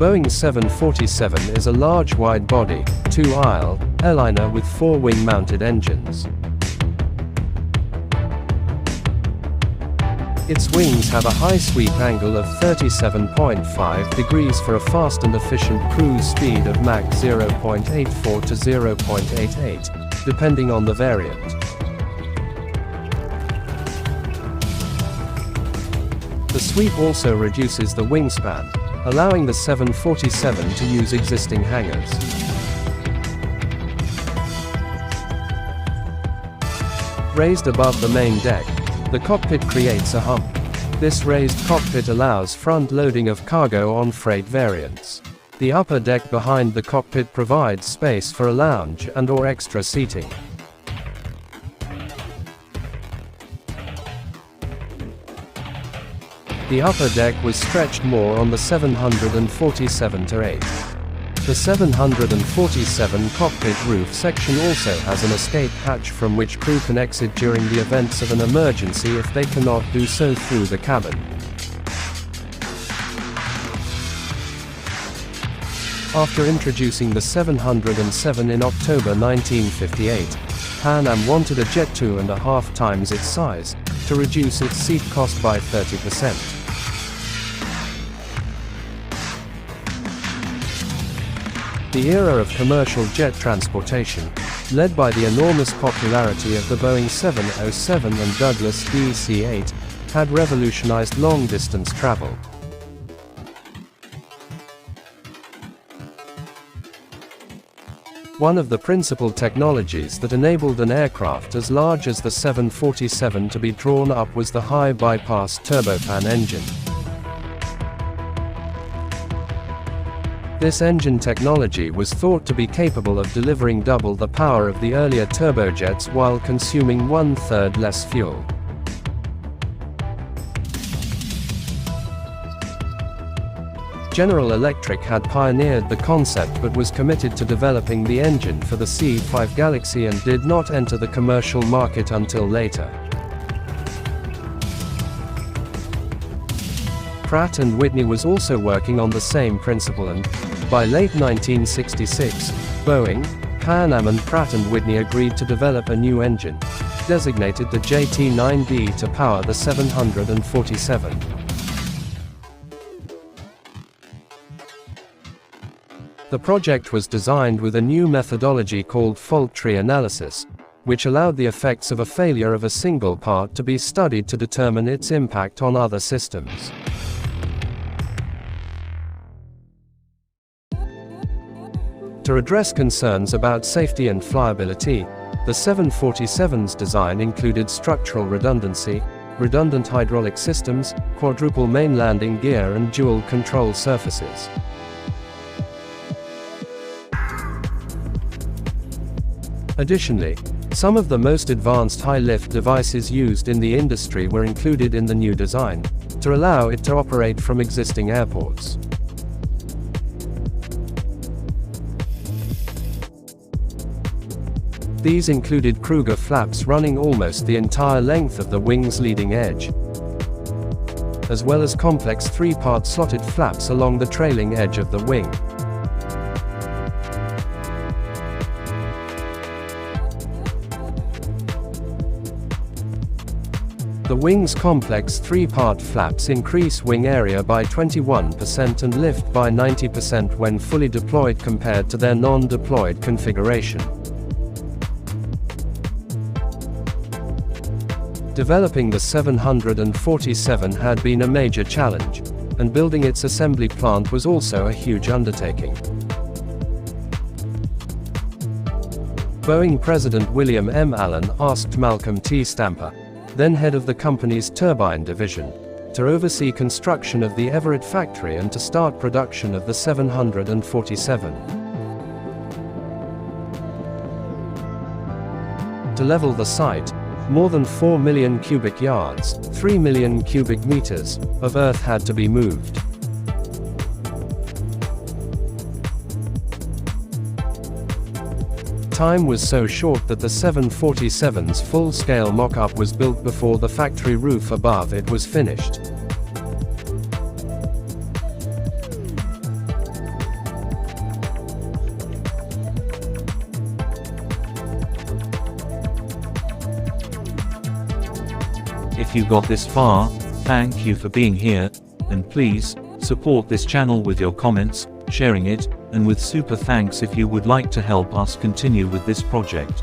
Boeing 747 is a large wide-body, two-aisle, airliner with four wing-mounted engines. Its wings have a high sweep angle of 37.5 degrees for a fast and efficient cruise speed of Mach 0.84 to 0.88, depending on the variant. The sweep also reduces the wingspan, allowing the 747 to use existing hangars. Raised above the main deck, the cockpit creates a hump. This raised cockpit allows front loading of cargo on freight variants. The upper deck behind the cockpit provides space for a lounge and/or extra seating. The upper deck was stretched more on the 747-8. The 747 cockpit roof section also has an escape hatch from which crew can exit during the events of an emergency if they cannot do so through the cabin. After introducing the 707 in October 1958, Pan Am wanted a jet 2.5 times its size, to reduce its seat cost by 30%. The era of commercial jet transportation, led by the enormous popularity of the Boeing 707 and Douglas DC-8, had revolutionized long-distance travel. One of the principal technologies that enabled an aircraft as large as the 747 to be drawn up was the high-bypass turbofan engine. This engine technology was thought to be capable of delivering double the power of the earlier turbojets while consuming 1/3 less fuel. General Electric had pioneered the concept but was committed to developing the engine for the C-5 Galaxy and did not enter the commercial market until later. Pratt & Whitney was also working on the same principle and, by late 1966, Boeing, Pan Am and Pratt & Whitney agreed to develop a new engine, designated the JT9D, to power the 747. The project was designed with a new methodology called fault tree analysis, which allowed the effects of a failure of a single part to be studied to determine its impact on other systems. To address concerns about safety and flyability, the 747's design included structural redundancy, redundant hydraulic systems, quadruple main landing gear and dual control surfaces. Additionally, some of the most advanced high-lift devices used in the industry were included in the new design, to allow it to operate from existing airports. These included Kruger flaps running almost the entire length of the wing's leading edge, as well as complex three-part slotted flaps along the trailing edge of the wing. The wing's complex three-part flaps increase wing area by 21% and lift by 90% when fully deployed compared to their non-deployed configuration. Developing the 747 had been a major challenge, and building its assembly plant was also a huge undertaking. Boeing President William M. Allen asked Malcolm T. Stamper, then head of the company's turbine division, to oversee construction of the Everett factory and to start production of the 747. To level the site, more than 4 million cubic yards, 3 million cubic meters, of earth had to be moved. Time was so short that the 747's full-scale mock-up was built before the factory roof above it was finished. If you got this far, thank you for being here, and please, support this channel with your comments, sharing it, and with super thanks if you would like to help us continue with this project.